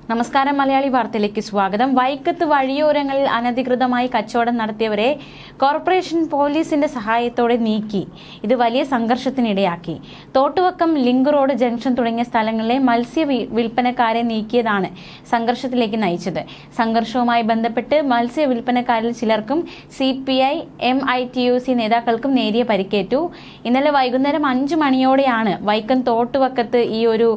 നമസ്കാരം. മലയാളി വാർത്തയിലേക്ക് സ്വാഗതം. വൈക്കത്ത് വഴിയോരങ്ങളിൽ അനധികൃതമായി കച്ചവടം നടത്തിയവരെ കോർപ്പറേഷൻ പോലീസിന്റെ സഹായത്തോടെ നീക്കി. ഇത് വലിയ സംഘർഷത്തിനിടയാക്കി. തോട്ടുവക്കം, ലിങ്ക് റോഡ് ജംഗ്ഷൻ തുടങ്ങിയ സ്ഥലങ്ങളിലെ മത്സ്യ വിൽപ്പനക്കാരെ നീക്കിയതാണ് സംഘർഷത്തിലേക്ക് നയിച്ചത്. സംഘർഷവുമായി ബന്ധപ്പെട്ട് മത്സ്യ വിൽപ്പനക്കാരിൽ ചിലർക്കും CPI MITUC നേതാക്കൾക്കും നേരിയ പരിക്കേറ്റു. ഇന്നലെ വൈകുന്നേരം 5 മണിയോടെയാണ് വൈക്കം തോട്ടുവക്കത്ത് ഈ ഒരു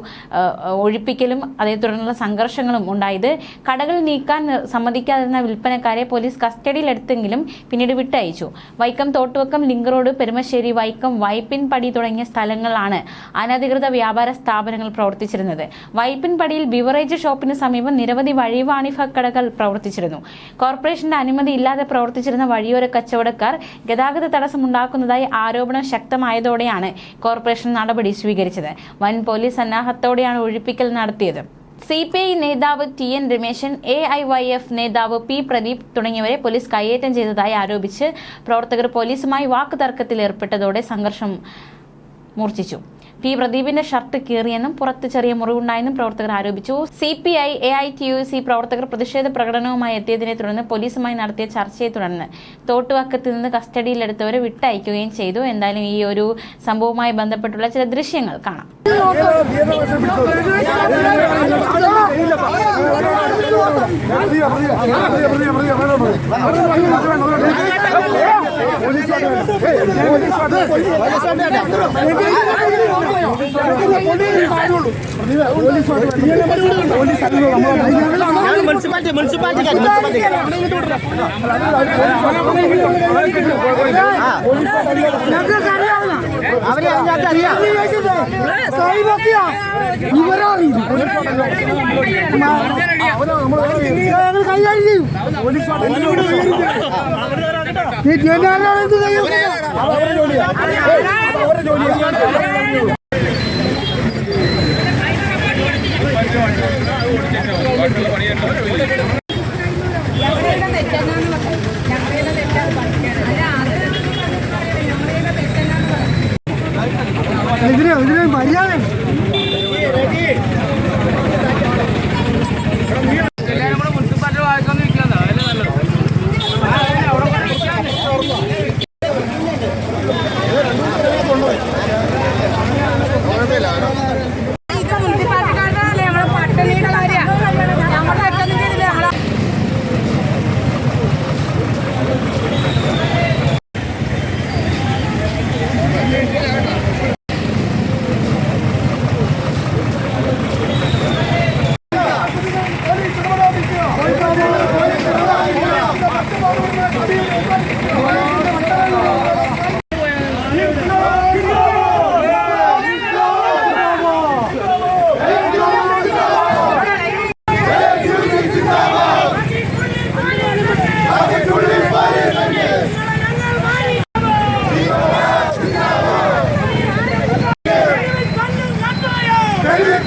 ഒഴിപ്പിക്കലും അതേ തുടർന്നുള്ള സംഘർഷങ്ങളും ഉണ്ടായത്. കടകൾ നീക്കാൻ സമ്മതിക്കാതിരുന്ന വിൽപ്പനക്കാരെ പോലീസ് കസ്റ്റഡിയിലെടുത്തെങ്കിലും പിന്നീട് വിട്ടയച്ചു. വൈക്കം തോട്ടുവക്കം, ലിങ്ക് റോഡ്, പെരുമശ്ശേരി, വൈക്കം, വൈപ്പിൻപടി തുടങ്ങിയ സ്ഥലങ്ങളിലാണ് അനധികൃത വ്യാപാര സ്ഥാപനങ്ങൾ പ്രവർത്തിച്ചിരുന്നത്. വൈപ്പിൻപടിയിൽ ബിവറേജ് ഷോപ്പിന് സമീപം നിരവധി വഴിവാണിഭ കടകൾ പ്രവർത്തിച്ചിരുന്നു. കോർപ്പറേഷന്റെ അനുമതി ഇല്ലാതെ പ്രവർത്തിച്ചിരുന്ന വഴിയോര കച്ചവടക്കാർ ഗതാഗത തടസ്സമുണ്ടാക്കുന്നതായി ആരോപണം ശക്തമായതോടെയാണ് കോർപ്പറേഷൻ നടപടി സ്വീകരിച്ചത്. വൻ പോലീസ് സന്നാഹത്തോടെയാണ് ഒഴിപ്പിക്കൽ നടത്തിയത്. CPI നേതാവ് TN രമേശൻ, AIYF നേതാവ് P പ്രദീപ് തുടങ്ങിയവരെ പോലീസ് കയ്യേറ്റം ചെയ്തതായി ആരോപിച്ച് പ്രവർത്തകർ പോലീസുമായി വാക്കുതർക്കത്തിൽ ഏർപ്പെട്ടതോടെ സംഘർഷം മൂർച്ഛിച്ചു. P പ്രദീപിന്റെ ഷർട്ട് കീറിയെന്നും പുറത്ത് ചെറിയ മുറിവുണ്ടായെന്നും പ്രവർത്തകർ ആരോപിച്ചു. CPI AITUC പ്രവർത്തകർ പ്രതിഷേധ പ്രകടനവുമായി എത്തിയതിനെ തുടർന്ന് പോലീസുമായി നടത്തിയ ചർച്ചയെ തുടർന്ന് തോട്ടുവക്കത്ത് നിന്ന് കസ്റ്റഡിയിലെടുത്തവരെ വിട്ടയക്കുകയും ചെയ്തു. എന്തായാലും ഈ ഒരു സംഭവവുമായി ബന്ധപ്പെട്ടുള്ള ചില ദൃശ്യങ്ങൾ കാണാം.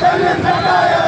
Kalian